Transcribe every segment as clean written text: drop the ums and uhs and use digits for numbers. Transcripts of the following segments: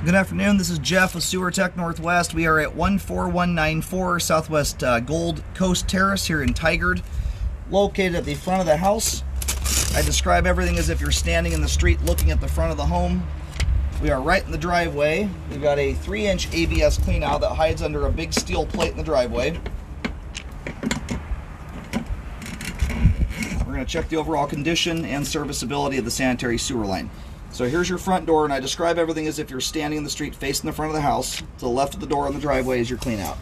Good afternoon, this is Jeff with Sewer Tech Northwest. We are at 14194 Southwest Gold Coast Terrace here in Tigard, located at the front of the house. I describe everything as if you're standing in the street looking at the front of the home. We are right in the driveway. We've got a 3-inch ABS cleanout that hides under a big steel plate in the driveway. We're going to check the overall condition and serviceability of the sanitary sewer line. So here's your front door, and I describe everything as if you're standing in the street facing the front of the house. To the left of the door on the driveway is your clean out.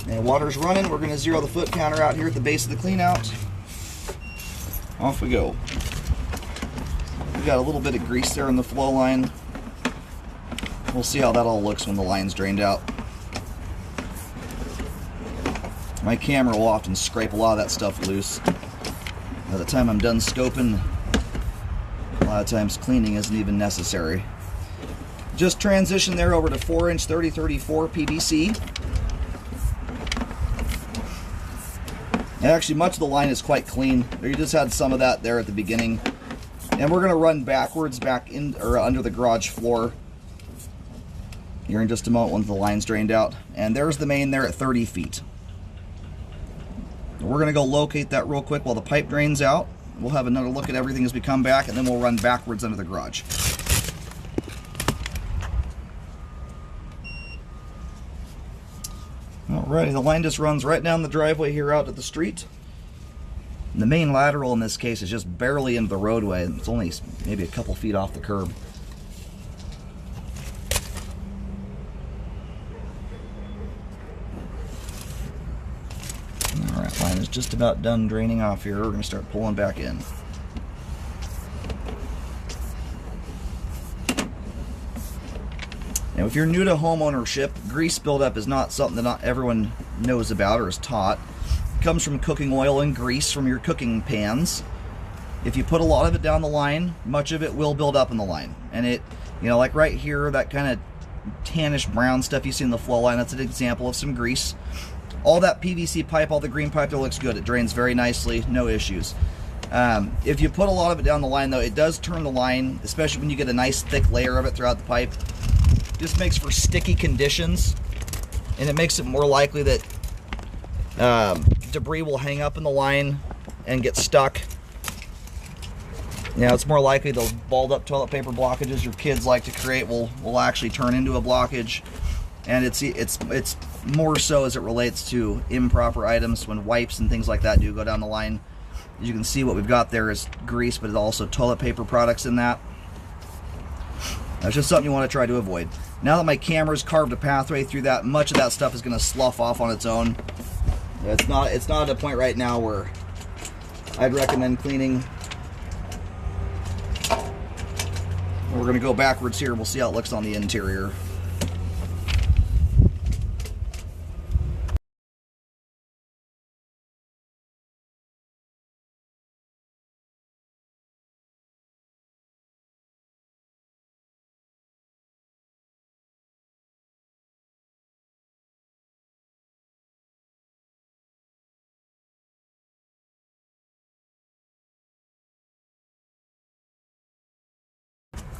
And water's running. We're going to zero the foot counter out here at the base of the clean out. Off we go. We've got a little bit of grease there in the flow line. We'll see how that all looks when the line's drained out. My camera will often scrape a lot of that stuff loose. By the time I'm done scoping, a lot of times cleaning isn't even necessary. Just transition there over to 4-inch 3034 PVC. And actually, much of the line is quite clean. You just had some of that there at the beginning. And we're going to run backwards back in or under the garage floor here in just a moment once the line's drained out. And there's the main there at 30 feet. We're going to go locate that real quick while the pipe drains out. We'll have another look at everything as we come back, and then we'll run backwards under the garage. Alrighty, the line just runs right down the driveway here out to the street. And the main lateral in this case is just barely into the roadway. It's only maybe a couple feet off the curb. Alright, line is just about done draining off here. We're going to start pulling back in. Now, if you're new to home ownership, grease buildup is not something that not everyone knows about or is taught. It comes from cooking oil and grease from your cooking pans. If you put a lot of it down the line, much of it will build up in the line. And it, like right here, that kind of tannish brown stuff you see in the flow line, that's an example of some grease. All that PVC pipe, all the green pipe there looks good. It drains very nicely, no issues. If you put a lot of it down the line, though, it does turn the line, especially when you get a nice thick layer of it throughout the pipe. This makes for sticky conditions, and it makes it more likely that debris will hang up in the line and get stuck. It's more likely those balled up toilet paper blockages your kids like to create will actually turn into a blockage. And it's more so as it relates to improper items when wipes and things like that do go down the line. As you can see, what we've got there is grease, but it's also toilet paper products in that. That's just something you want to try to avoid. Now that my camera's carved a pathway through that, much of that stuff is going to slough off on its own. It's not at a point right now where I'd recommend cleaning. We're going to go backwards here. We'll see how it looks on the interior.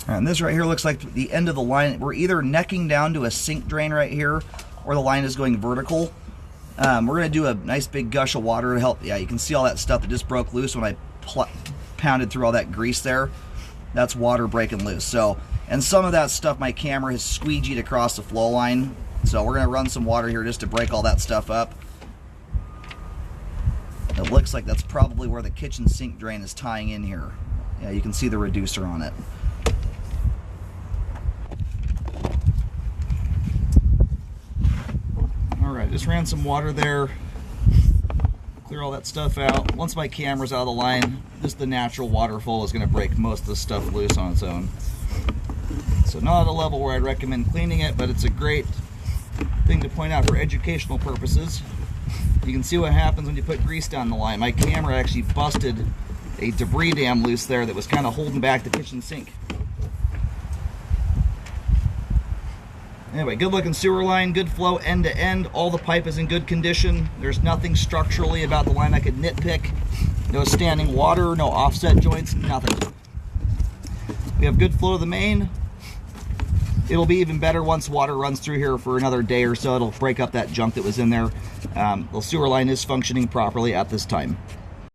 And this right here looks like the end of the line. We're either necking down to a sink drain right here, or the line is going vertical. We're going to do a nice big gush of water to help. Yeah, you can see all that stuff that just broke loose when I pounded through all that grease there. That's water breaking loose. So, and some of that stuff my camera has squeegeed across the flow line. So we're going to run some water here just to break all that stuff up. It looks like that's probably where the kitchen sink drain is tying in here. Yeah, you can see the reducer on it. Alright, just ran some water there, clear all that stuff out. Once my camera's out of the line, just the natural waterfall is going to break most of the stuff loose on its own. So not at a level where I'd recommend cleaning it, but it's a great thing to point out for educational purposes. You can see what happens when you put grease down the line. My camera actually busted a debris dam loose there that was kind of holding back the kitchen sink. Anyway, good looking sewer line, good flow end to end. All the pipe is in good condition. There's nothing structurally about the line I could nitpick. No standing water, no offset joints, nothing. We have good flow to the main. It'll be even better once water runs through here for another day or so. It'll break up that junk that was in there. The sewer line is functioning properly at this time.